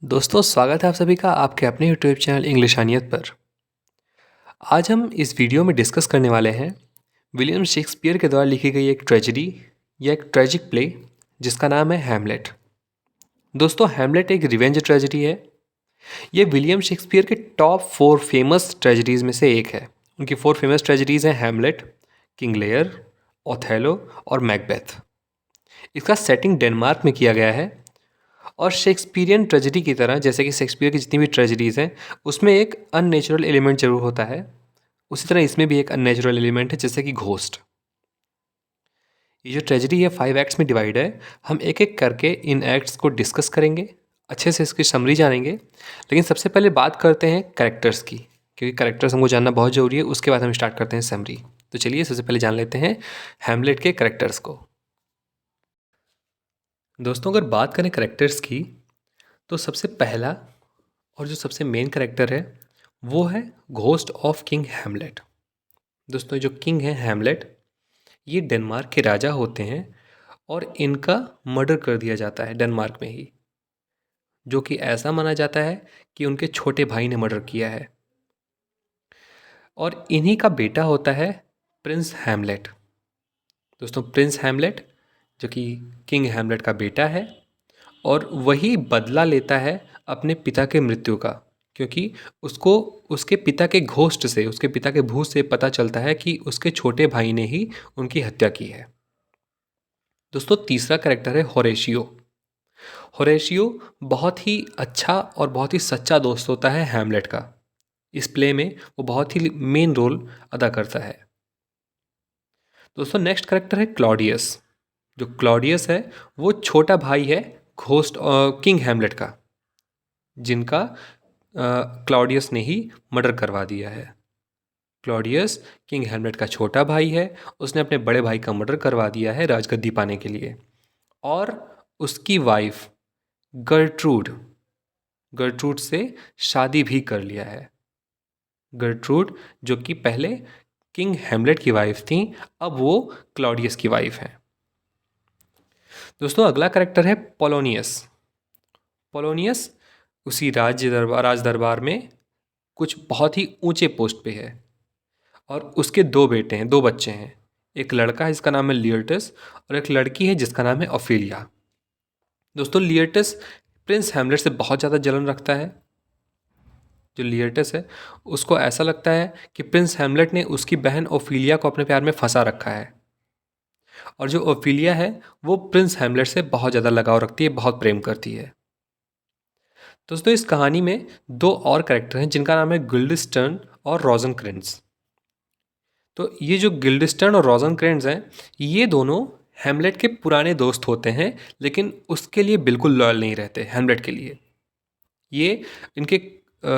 दोस्तों, स्वागत है आप सभी का आपके अपने यूट्यूब चैनल इंग्लिशानियत पर। आज हम इस वीडियो में डिस्कस करने वाले हैं विलियम शेक्सपियर के द्वारा लिखी गई एक ट्रेजेडी या एक ट्रेजिक प्ले जिसका नाम है हैमलेट। दोस्तों, हैमलेट एक रिवेंज ट्रेजेडी है। ये विलियम शेक्सपियर के टॉप 4 फेमस ट्रेजेडीज़ में से एक है। उनकी 4 फेमस ट्रेजेडीज़ हैं हैमलेट, किंग लेयर, ओथेलो और मैकबेथ। इसका सेटिंग डेनमार्क में किया गया है और शेक्सपियरियन ट्रेजेडी की तरह जैसे कि शेक्सपियर की जितनी भी ट्रेजेडीज़ हैं उसमें एक अननेचुरल एलिमेंट ज़रूर होता है, उसी तरह इसमें भी एक अननेचुरल एलिमेंट है जैसे कि घोस्ट। ये जो ट्रेजेडी है 5 एक्ट्स में डिवाइड है। हम एक एक करके इन एक्ट्स को डिस्कस करेंगे, अच्छे से इसकी समरी जानेंगे। लेकिन सबसे पहले बात करते हैं कैरेक्टर्स की, क्योंकि कैरेक्टर्स हमको जानना बहुत ज़रूरी है। उसके बाद हम स्टार्ट करते हैं समरी। तो चलिए सबसे पहले जान लेते हैं हैमलेट के कैरेक्टर्स को। दोस्तों, अगर बात करें कैरेक्टर्स की तो सबसे पहला और जो सबसे मेन कैरेक्टर है वो है घोस्ट ऑफ किंग हैमलेट। दोस्तों, जो किंग है हैमलेट ये डेनमार्क के राजा होते हैं और इनका मर्डर कर दिया जाता है डेनमार्क में ही, जो कि ऐसा माना जाता है कि उनके छोटे भाई ने मर्डर किया है। और इन्हीं का बेटा होता है प्रिंस हैमलेट। दोस्तों, प्रिंस हैमलेट जो कि किंग हैमलेट का बेटा है और वही बदला लेता है अपने पिता के मृत्यु का, क्योंकि उसको उसके पिता के घोस्ट से, उसके पिता के भूत से पता चलता है कि उसके छोटे भाई ने ही उनकी हत्या की है। दोस्तों, तीसरा कैरेक्टर है होरेशियो। होरेशियो बहुत ही अच्छा और बहुत ही सच्चा दोस्त होता है हैमलेट का। इस प्ले में वो बहुत ही मेन रोल अदा करता है। दोस्तों, नेक्स्ट कैरेक्टर है क्लॉडियस। जो क्लॉडियस है वो छोटा भाई है घोस्ट किंग हैमलेट का, जिनका क्लॉडियस ने ही मर्डर करवा दिया है। क्लॉडियस किंग हैमलेट का छोटा भाई है, उसने अपने बड़े भाई का मर्डर करवा दिया है राजगद्दी पाने के लिए। और उसकी वाइफ गर्ट्रूड गर्ट्रूड से शादी भी कर लिया है। गर्ट्रूड जो कि पहले किंग हैमलेट की वाइफ थी, अब वो क्लॉडियस की वाइफ है। दोस्तों, अगला करेक्टर है पोलोनियस। पोलोनियस उसी राज दरबार में कुछ बहुत ही ऊंचे पोस्ट पे है और उसके 2 बेटे हैं, 2 बच्चे हैं। एक लड़का है जिसका नाम है लियर्टस और एक लड़की है जिसका नाम है ओफेलिया। दोस्तों, लियर्टस प्रिंस हैमलेट से बहुत ज़्यादा जलन रखता है। जो लियर्टस है उसको ऐसा लगता है कि प्रिंस हैमलेट ने उसकी बहन ओफेलिया को अपने प्यार में फंसा रखा है, और जो ओफेलिया है वो प्रिंस हैमलेट से बहुत ज़्यादा लगाव रखती है, बहुत प्रेम करती है। दोस्तों, इस कहानी में 2 और कैरेक्टर हैं जिनका नाम है गुल्डस्टर्न और रोज़नक्रेंट्ज़। तो ये जो गिल्डस्टर्न और रोज़नक्रेंट्ज़ हैं, ये दोनों हैमलेट के पुराने दोस्त होते हैं, लेकिन उसके लिए बिल्कुल लॉयल नहीं रहते हैमलेट के लिए। ये इनके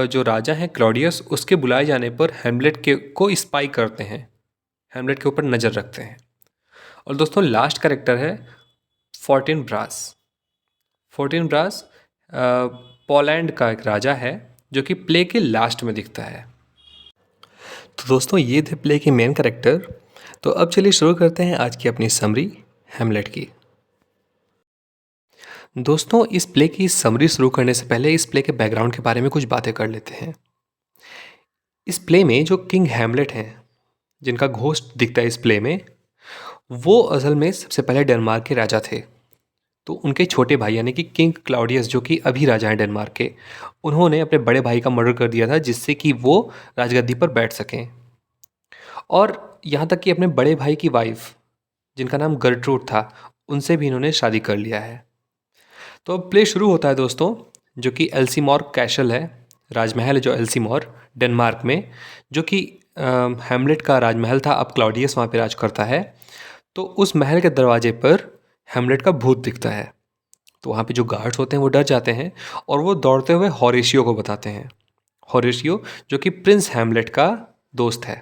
जो राजा हैं क्लॉडियस, उसके बुलाए जाने पर हैमलेट के को स्पाई करते हैं, हैमलेट के ऊपर नज़र रखते हैं। और दोस्तों, लास्ट कैरेक्टर है Fortinbras. Fortinbras Poland का एक राजा है जो कि प्ले के लास्ट में दिखता है। तो दोस्तों, ये थे प्ले के मेन कैरेक्टर। तो अब चलिए शुरू करते हैं आज की अपनी समरी हैमलेट की। दोस्तों, इस प्ले की समरी शुरू करने से पहले इस प्ले के बैकग्राउंड के बारे में कुछ बातें कर लेते हैं। इस प्ले में जो किंग हैमलेट हैं, जिनका घोस्ट दिखता है इस प्ले में, वो असल में सबसे पहले डेनमार्क के राजा थे। तो उनके छोटे भाई यानी कि किंग क्लाउडियस, जो कि अभी राजा हैं डेनमार्क के, उन्होंने अपने बड़े भाई का मर्डर कर दिया था जिससे कि वो राजगद्दी पर बैठ सकें। और यहाँ तक कि अपने बड़े भाई की वाइफ, जिनका नाम गर्ट्रूड था, उनसे भी इन्होंने शादी कर लिया है। तो अब प्ले शुरू होता है दोस्तों, जो कि एल्सीमोर कैसल है, राजमहल है जो एल्सीमोर डेनमार्क में, जो कि हैमलेट का राजमहल था। अब क्लाउडियस वहाँ पे राज करता है। तो उस महल के दरवाजे पर हैमलेट का भूत दिखता है। तो वहाँ पे जो गार्ड्स होते हैं वो डर जाते हैं और वो दौड़ते हुए होरेशियो को बताते हैं। होरेशियो जो कि प्रिंस हैमलेट का दोस्त है।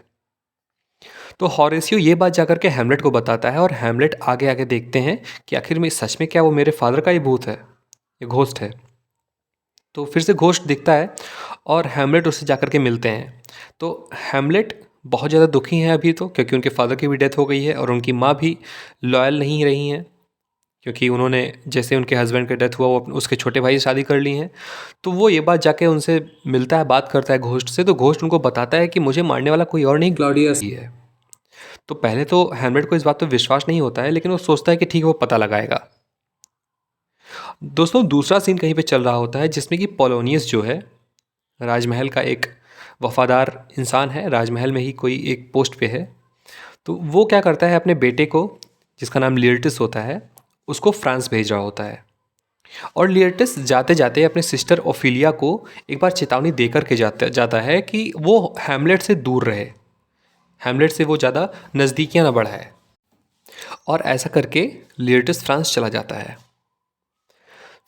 तो होरेशियो ये बात जाकर के हैमलेट को बताता है और हैमलेट आगे आगे देखते हैं कि आखिर में सच में क्या वो मेरे फादर का ही भूत है, ये घोस्ट है। तो फिर से घोस्ट दिखता है और हैमलेट उससे जाकर के मिलते हैं। तो हैमलेट बहुत ज़्यादा दुखी हैं अभी तो, क्योंकि उनके फादर की भी डेथ हो गई है और उनकी माँ भी लॉयल नहीं रही हैं। क्योंकि उन्होंने जैसे उनके हस्बैंड का डेथ हुआ वो उसके छोटे भाई से शादी कर ली हैं। तो वो ये बात जाके उनसे मिलता है, बात करता है घोस्ट से, तो घोस्ट उनको बताता है कि मुझे मारने वाला कोई और नहीं, क्लॉडियस ही है। तो पहले तो हैमलेट को इस बात पर विश्वास नहीं होता है, लेकिन वो सोचता है कि ठीक है वो पता लगाएगा। दोस्तों दूसरा सीन कहीं पे चल रहा होता है जिसमें कि पोलोनियस जो है राजमहल का एक वफादार इंसान है, राजमहल में ही कोई एक पोस्ट पे है। तो वो क्या करता है, अपने बेटे को जिसका नाम लियर्टिस होता है उसको फ्रांस भेज रहा होता है। और लियर्टिस जाते जाते अपने सिस्टर ओफिलिया को एक बार चेतावनी दे करके जाता है कि वो हैमलेट से दूर रहे, हैमलेट से वो ज़्यादा नज़दीकियाँ ना बढ़ाए। और ऐसा करके लियर्टिस फ्रांस चला जाता है।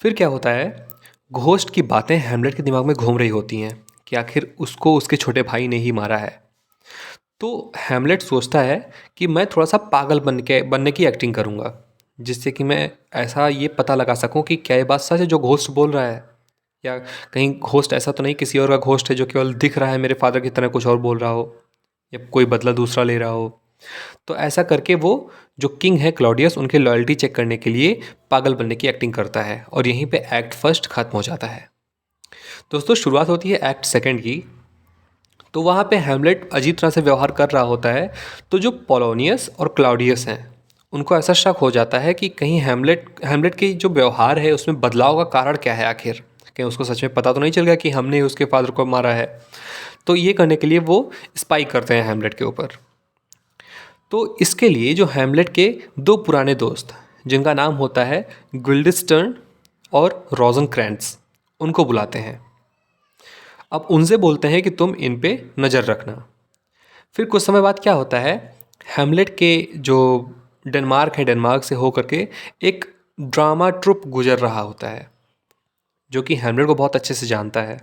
फिर क्या होता है, घोस्ट की बातें हैमलेट के दिमाग में घूम रही होती हैं कि आखिर उसको उसके छोटे भाई ने ही मारा है। तो हैमलेट सोचता है कि मैं थोड़ा सा पागल बनने की एक्टिंग करूँगा, जिससे कि मैं ऐसा ये पता लगा सकूँ कि क्या ये बात सच है जो घोस्ट बोल रहा है, या कहीं घोस्ट ऐसा तो नहीं किसी और का घोस्ट है जो केवल दिख रहा है मेरे फादर की तरह कुछ और बोल रहा हो, या कोई बदला दूसरा ले रहा हो। तो ऐसा करके वो जो किंग है क्लॉडियस उनके लॉयल्टी चेक करने के लिए पागल बनने की एक्टिंग करता है, और यहीं पे एक्ट फर्स्ट खत्म हो जाता है। दोस्तों शुरुआत होती है एक्ट सेकंड की। तो वहाँ पे हैमलेट अजीब तरह से व्यवहार कर रहा होता है। तो जो पोलोनियस और क्लाउडियस हैं उनको ऐसा शक हो जाता है कि कहीं हैमलेट की जो व्यवहार है उसमें बदलाव का कारण क्या है, आखिर कहीं उसको सच में पता तो नहीं चल गया कि हमने उसके फादर को मारा है। तो ये करने के लिए वो स्पाई करते हैं हैमलेट के ऊपर। तो इसके लिए जो हैमलेट के दो पुराने दोस्त जिनका नाम होता है गुल्डिस्टर्न और रोजनक्रैंट्स उनको बुलाते हैं। अब उनसे बोलते हैं कि तुम इन पे नज़र रखना। फिर कुछ समय बाद क्या होता है, हैमलेट के जो डेनमार्क है, डेनमार्क से होकर के एक ड्रामा ट्रुप गुजर रहा होता है जो कि हैमलेट को बहुत अच्छे से जानता है।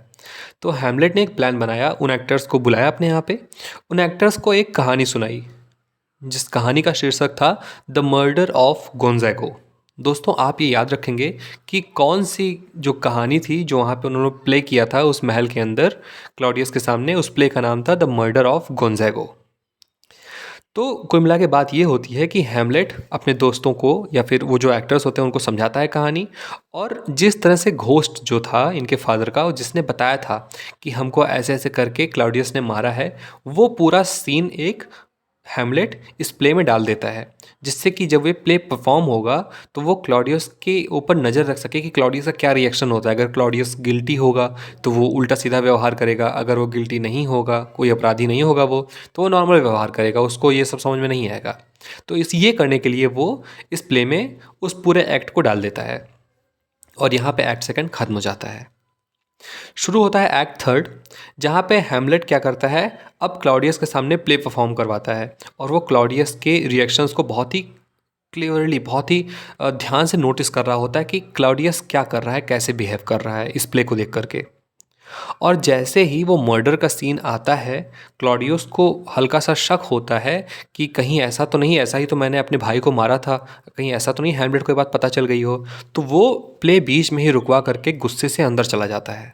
तो हैमलेट ने एक प्लान बनाया, उन एक्टर्स को बुलाया अपने यहाँ पे, उन एक्टर्स को एक कहानी सुनाई जिस कहानी का शीर्षक था द मर्डर ऑफ गोंज़ैगो। दोस्तों आप ये याद रखेंगे कि कौन सी जो कहानी थी जो वहाँ पे उन्होंने प्ले किया था उस महल के अंदर क्लॉडियस के सामने, उस प्ले का नाम था द मर्डर ऑफ गोंज़ैगो। तो कुल मिला के बात ये होती है कि हैमलेट अपने दोस्तों को या फिर वो जो एक्टर्स होते हैं उनको समझाता है कहानी, और जिस तरह से घोस्ट जो था इनके फादर का जिसने बताया था कि हमको ऐसे ऐसे करके क्लाउडियस ने मारा है, वो पूरा सीन एक हैमलेट इस प्ले में डाल देता है, जिससे कि जब ये प्ले परफॉर्म होगा तो वो क्लॉडियस के ऊपर नज़र रख सके कि क्लॉडियस का क्या रिएक्शन होता है। अगर क्लॉडियस गिल्टी होगा तो वो उल्टा सीधा व्यवहार करेगा, अगर वो गिल्टी नहीं होगा, कोई अपराधी नहीं होगा वो, तो वो नॉर्मल व्यवहार करेगा, उसको ये सब समझ में नहीं आएगा। तो ये करने के लिए वो इस प्ले में उस पूरे एक्ट को डाल देता है, और यहाँ पे एक्ट सेकंड खत्म हो जाता है। शुरू होता है एक्ट थर्ड, जहाँ पे हैमलेट क्या करता है, अब क्लॉडियस के सामने प्ले परफॉर्म करवाता है, और वो क्लॉडियस के रिएक्शंस को बहुत ही क्लियरली, बहुत ही ध्यान से नोटिस कर रहा होता है कि क्लॉडियस क्या कर रहा है, कैसे बिहेव कर रहा है इस प्ले को देख करके। और जैसे ही वो मर्डर का सीन आता है, क्लॉडियस को हल्का सा शक होता है कि कहीं ऐसा तो नहीं, ऐसा ही तो मैंने अपने भाई को मारा था, कहीं ऐसा तो नहीं हैमलेट को ये बात पता चल गई हो। तो वो प्ले बीच में ही रुकवा करके गुस्से से अंदर चला जाता है।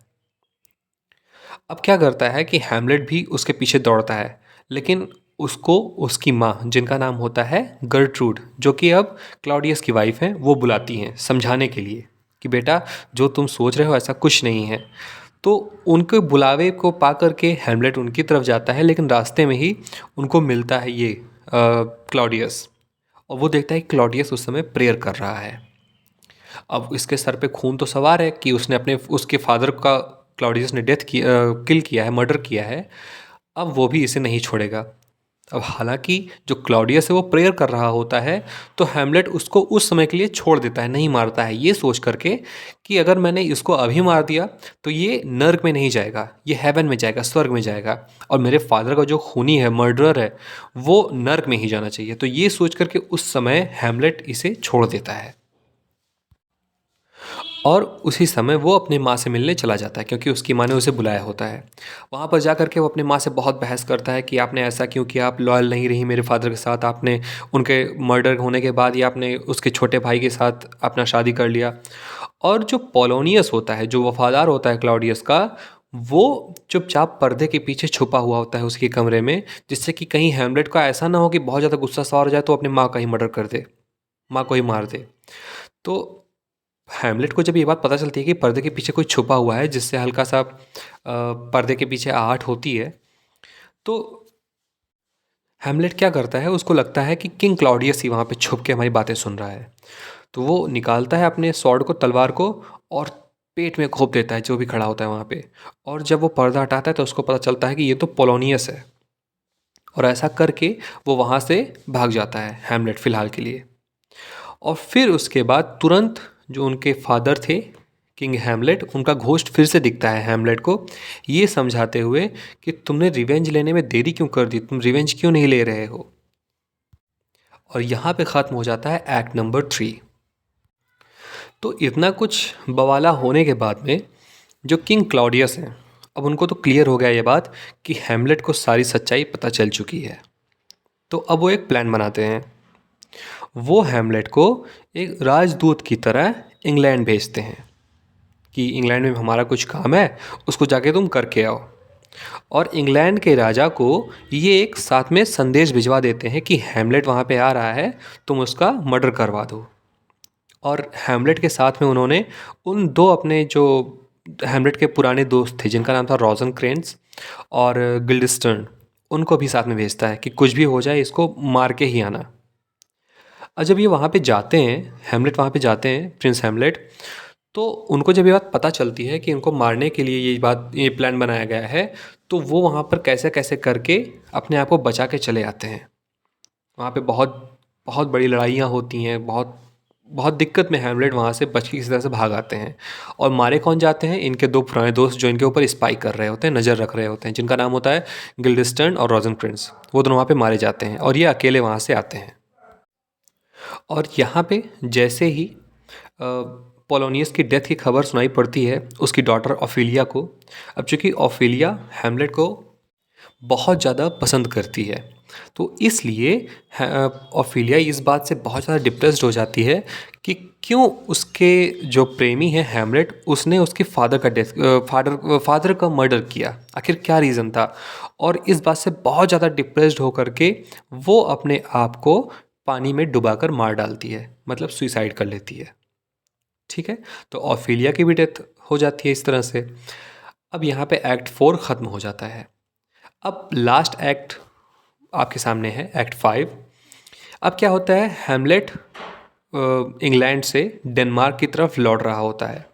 अब क्या करता है कि हैमलेट भी उसके पीछे दौड़ता है, लेकिन उसको उसकी माँ जिनका नाम होता है गर्ट्रूड, जो कि अब क्लॉडियस की वाइफ हैं, वो बुलाती हैं समझाने के लिए कि बेटा जो तुम सोच रहे हो ऐसा कुछ नहीं है। तो उनके बुलावे को पा करके हैमलेट उनकी तरफ जाता है, लेकिन रास्ते में ही उनको मिलता है ये क्लॉडियस, और वो देखता है कि क्लॉडियस उस समय प्रेयर कर रहा है। अब इसके सर पे खून तो सवार है कि उसने अपने उसके फादर का क्लॉडियस ने किल किया है, मर्डर किया है। अब वो भी इसे नहीं छोड़ेगा। अब हालांकि जो क्लॉडियस है वो प्रेयर कर रहा होता है, तो हैमलेट उसको उस समय के लिए छोड़ देता है, नहीं मारता है, ये सोच करके कि अगर मैंने इसको अभी मार दिया तो ये नर्क में नहीं जाएगा, ये हेवन में जाएगा, स्वर्ग में जाएगा, और मेरे फादर का जो खूनी है, मर्डरर है, वो नर्क में ही जाना चाहिए। तो ये सोच करके उस समय हैमलेट इसे छोड़ देता है, और उसी समय वो अपनी माँ से मिलने चला जाता है क्योंकि उसकी माँ ने उसे बुलाया होता है। वहाँ पर जा कर के वो अपनी माँ से बहुत बहस करता है कि आपने ऐसा क्यों किया, आप लॉयल नहीं रही मेरे फादर के साथ, आपने उनके मर्डर होने के बाद ही आपने उसके छोटे भाई के साथ अपना शादी कर लिया। और जो पोलोनियस होता है, जो वफादार होता है क्लॉडियस का, वो चुपचाप पर्दे के पीछे छुपा हुआ होता है उसके कमरे में, जिससे कि कहीं हैमलेट का ऐसा ना हो कि बहुत ज़्यादा गुस्सा सवार हो जाए तो अपनी माँ का ही मर्डर कर दे, माँ को ही मार दे। तो हैमलेट को जब ये बात पता चलती है कि पर्दे के पीछे कोई छुपा हुआ है जिससे हल्का सा पर्दे के पीछे आहट होती है, तो हैमलेट क्या करता है, उसको लगता है कि किंग क्लॉडियस ही वहाँ पे छुप के हमारी बातें सुन रहा है। तो वो निकालता है अपने स्वॉर्ड को, तलवार को, और पेट में घोंप देता है जो भी खड़ा होता है वहाँ पे। और जब वो पर्दा हटाता है तो उसको पता चलता है कि ये तो पोलोनियस है, और ऐसा करके वो वहाँ से भाग जाता है हैमलेट फ़िलहाल के लिए। और फिर उसके बाद तुरंत जो उनके फादर थे किंग हैमलेट, उनका घोस्ट फिर से दिखता है हैमलेट को, ये समझाते हुए कि तुमने रिवेंज लेने में देरी क्यों कर दी, तुम रिवेंज क्यों नहीं ले रहे हो। और यहाँ पे ख़त्म हो जाता है एक्ट नंबर 3। तो इतना कुछ बवाला होने के बाद में जो किंग क्लॉडियस हैं, अब उनको तो क्लियर हो गया ये बात कि हैमलेट को सारी सच्चाई पता चल चुकी है। तो अब वो एक प्लान बनाते हैं। वो हैमलेट को एक राजदूत की तरह इंग्लैंड भेजते हैं कि इंग्लैंड में हमारा कुछ काम है, उसको जाके तुम करके आओ। और इंग्लैंड के राजा को ये एक साथ में संदेश भिजवा देते हैं कि हैमलेट वहाँ पे आ रहा है, तुम उसका मर्डर करवा दो। और हैमलेट के साथ में उन्होंने उन दो अपने जो हैमलेट के पुराने दोस्त थे जिनका नाम था रोजनक्रेंस और गिल्डस्टर्न, उनको भी साथ में भेजता है कि कुछ भी हो जाए इसको मार के ही आना। और जब ये वहाँ पे जाते हैं, हैमलेट वहाँ पे जाते हैं, प्रिंस हैमलेट, तो उनको जब ये बात पता चलती है कि उनको मारने के लिए ये प्लान बनाया गया है, तो वो वहाँ पर कैसे कैसे करके अपने आप को बचा के चले आते हैं। वहाँ पे बहुत बहुत बड़ी लड़ाइयाँ होती हैं, बहुत बहुत दिक्कत में हैमलेट वहाँ से बच के किसी तरह से भाग आते हैं। और मारे कौन जाते हैं, इनके दो पुराने दोस्त जो इनके ऊपर स्पाई कर रहे होते हैं, नज़र रख रहे होते हैं, जिनका नाम होता है गिल्डस्टर्न और रोजनक्रेंस। वो दोनों वहाँ पे मारे जाते हैं और ये अकेले वहाँ से आते हैं। और यहाँ पे जैसे ही पोलोनियस की डेथ की खबर सुनाई पड़ती है उसकी डॉटर ऑफिलिया को। अब चूँकि ऑफिलिया हैमलेट को बहुत ज़्यादा पसंद करती है, तो इसलिए ऑफिलिया इस बात से बहुत ज़्यादा डिप्रेस्ड हो जाती है कि क्यों उसके जो प्रेमी है हैमलेट, उसने उसके फादर का मर्डर किया, आखिर क्या रीज़न था। और इस बात से बहुत ज़्यादा डिप्रेस्ड होकर के वो अपने आप को पानी में डुबाकर मार डालती है, मतलब सुइसाइड कर लेती है। ठीक है, तो ऑफिलिया की भी डेथ हो जाती है इस तरह से। अब यहाँ पे एक्ट 4 ख़त्म हो जाता है। अब लास्ट एक्ट आपके सामने है, एक्ट 5। अब क्या होता है, हैमलेट इंग्लैंड से डेनमार्क की तरफ लौट रहा होता है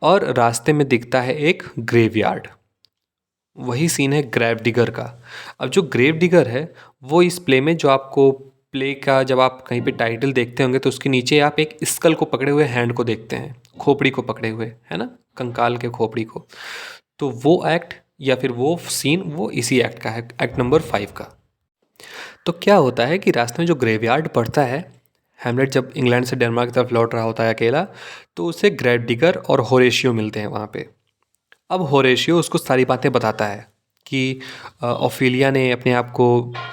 और रास्ते में दिखता है एक ग्रेवयार्ड। वही सीन है ग्रेव डिगर का। अब जो ग्रेव डिगर है वो इस प्ले में, जो आपको प्ले का जब आप कहीं पे टाइटल देखते होंगे तो उसके नीचे आप एक स्कल को पकड़े हुए हैंड को देखते हैं, खोपड़ी को पकड़े हुए, है ना, कंकाल के खोपड़ी को। तो वो एक्ट या फिर वो सीन वो इसी एक्ट का है, एक्ट नंबर 5 का। तो क्या होता है कि रास्ते में जो ग्रेवयार्ड पड़ता है, हैमलेट जब इंग्लैंड से डेनमार्क की तरफ लौट रहा होता है अकेला, तो उसे ग्रेव डिगर और होरेशियो मिलते हैं वहाँ पे। अब होरेशियो उसको सारी बातें बताता है कि ऑफिलिया ने अपने आप को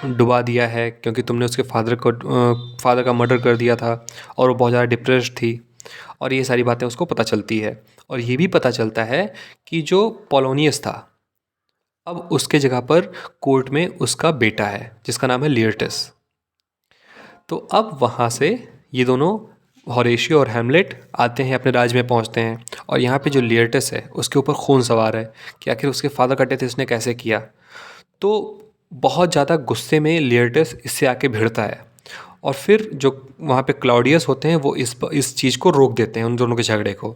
डुबा दिया है क्योंकि तुमने उसके फादर का मर्डर कर दिया था और वो बहुत ज़्यादा डिप्रेस्ड थी। और ये सारी बातें उसको पता चलती है। और ये भी पता चलता है कि जो पोलोनियस था, अब उसके जगह पर कोर्ट में उसका बेटा है जिसका नाम है लियर्टस। तो अब वहाँ से ये दोनों, होरेशियो और हैमलेट, आते हैं, अपने राज्य में पहुँचते हैं। और यहाँ पे जो लियर्टस है उसके ऊपर खून सवार है कि आखिर उसके फादर का डेथ इसने कैसे किया। तो बहुत ज़्यादा गुस्से में लियर्टस इससे आके भिड़ता है। और फिर जो वहाँ पे क्लॉडियस होते हैं वो इस चीज़ को रोक देते हैं, उन दोनों के झगड़े को।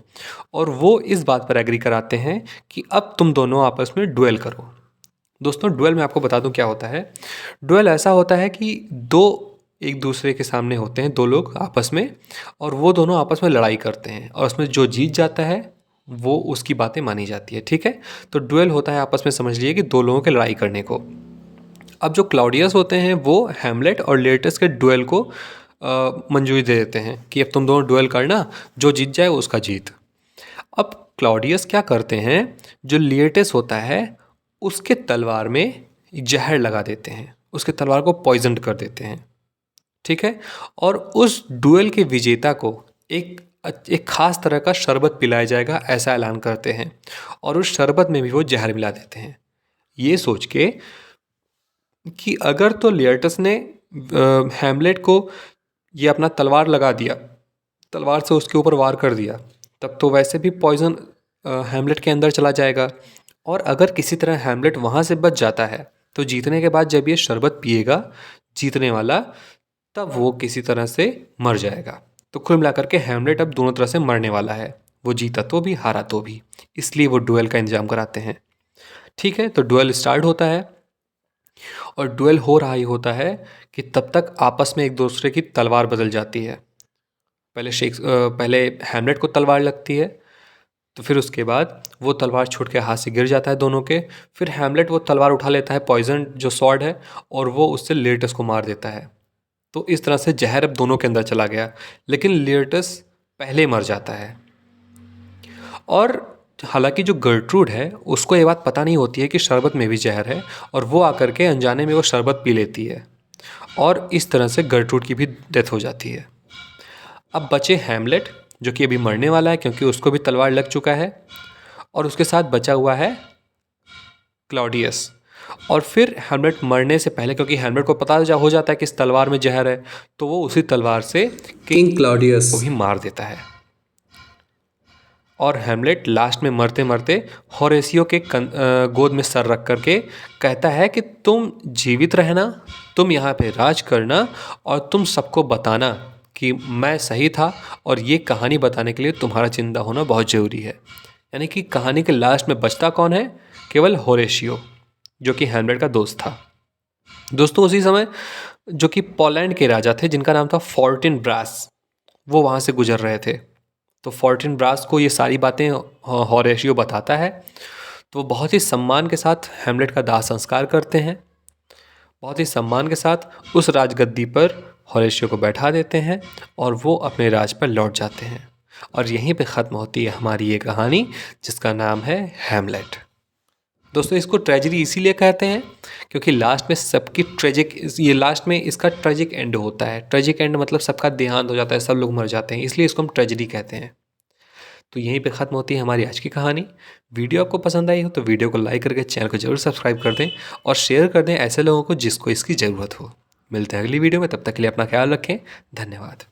और वो इस बात पर एग्री कराते हैं कि अब तुम दोनों आपस में डुएल करो। दोस्तों, डुएल में आपको बता दूं क्या होता है। डुएल ऐसा होता है कि दो एक दूसरे के सामने होते हैं, दो लोग आपस में, और वो दोनों आपस में लड़ाई करते हैं और उसमें जो जीत जाता है वो उसकी बातें मानी जाती है। ठीक है, तो डुएल होता है आपस में, समझ लिए कि दो लोगों के लड़ाई करने को। अब जो क्लाउडियस होते हैं वो हैमलेट और लेटस के डुएल को मंजूरी दे देते हैं कि अब तुम दोनों डुएल करना, जो जीत जाए उसका जीत। अब क्लाउडियस क्या करते हैं, जो लिएटस होता है उसके तलवार में जहर लगा देते हैं, उसके तलवार को पॉइजन कर देते हैं। ठीक है, और उस डुएल के विजेता को एक एक खास तरह का शरबत पिलाया जाएगा, ऐसा ऐलान करते हैं। और उस शरबत में भी वो जहर मिला देते हैं, ये सोच के कि अगर तो लियर्टस ने हैमलेट को ये अपना तलवार लगा दिया तलवार से उसके ऊपर वार कर दिया, तब तो वैसे भी पॉइज़न हैमलेट के अंदर चला जाएगा। और अगर किसी तरह हैमलेट वहाँ से बच जाता है तो जीतने के बाद जब ये शरबत पिएगा जीतने वाला, तब वो किसी तरह से मर जाएगा। तो कुल मिलाकर के हैमलेट अब दोनों तरह से मरने वाला है, वो जीता तो भी हारा तो भी, इसलिए वो डुएल का इंतजाम कराते हैं। ठीक है, तो डुएल स्टार्ट होता है और डुएल हो रहा ही होता है कि तब तक आपस में एक दूसरे की तलवार बदल जाती है। पहले हैमलेट को तलवार लगती है, तो फिर उसके बाद वो तलवार छूट के हाथ से गिर जाता है दोनों के। फिर हैमलेट वो तलवार उठा लेता है, पॉइजन जो स्वॉर्ड है, और वो उससे लेटस को मार देता है। तो इस तरह से जहर अब दोनों के अंदर चला गया, लेकिन लेटस पहले मर जाता है। और हालांकि जो गर्ट्रूड है उसको ये बात पता नहीं होती है कि शरबत में भी जहर है, और वो आकर के अनजाने में वो शरबत पी लेती है, और इस तरह से गर्ट्रूड की भी डेथ हो जाती है। अब बचे हैमलेट, जो कि अभी मरने वाला है क्योंकि उसको भी तलवार लग चुका है, और उसके साथ बचा हुआ है क्लॉडियस। और फिर हैमलेट मरने से पहले, क्योंकि हैमलेट को पता हो जाता है कि इस तलवार में जहर है, तो वो उसी तलवार से किंग क्लॉडियस को भी मार देता है। और हैमलेट लास्ट में मरते मरते होरेशियो के गोद में सर रख करके कहता है कि तुम जीवित रहना, तुम यहाँ पे राज करना, और तुम सबको बताना कि मैं सही था, और ये कहानी बताने के लिए तुम्हारा जिंदा होना बहुत ज़रूरी है। यानी कि कहानी के लास्ट में बचता कौन है? केवल होरेशियो, जो कि हैमलेट का दोस्त था। दोस्तों, उसी समय जो कि पोलैंड के राजा थे जिनका नाम था फोर्टिनब्रास, वो वहाँ से गुजर रहे थे। तो फोर्टिनब्रास को ये सारी बातें होरेशियो बताता है, तो वो बहुत ही सम्मान के साथ हैमलेट का दाह संस्कार करते हैं। बहुत ही सम्मान के साथ उस राजगद्दी पर होरेशियो को बैठा देते हैं, और वो अपने राज पर लौट जाते हैं। और यहीं पे ख़त्म होती है हमारी ये कहानी, जिसका नाम है हैमलेट। दोस्तों, इसको ट्रेजेडी इसीलिए कहते हैं क्योंकि लास्ट में सबकी लास्ट में इसका ट्रेजिक एंड होता है। ट्रेजिक एंड मतलब सबका देहांत हो जाता है, सब लोग मर जाते हैं, इसलिए इसको हम ट्रेजेडी कहते हैं। तो यहीं पे ख़त्म होती है हमारी आज की कहानी। वीडियो आपको पसंद आई हो तो वीडियो को लाइक करके चैनल को जरूर सब्सक्राइब कर दें, और शेयर कर दें ऐसे लोगों को जिसको इसकी ज़रूरत हो। मिलते हैं अगली वीडियो में, तब तक के लिए अपना ख्याल रखें। धन्यवाद।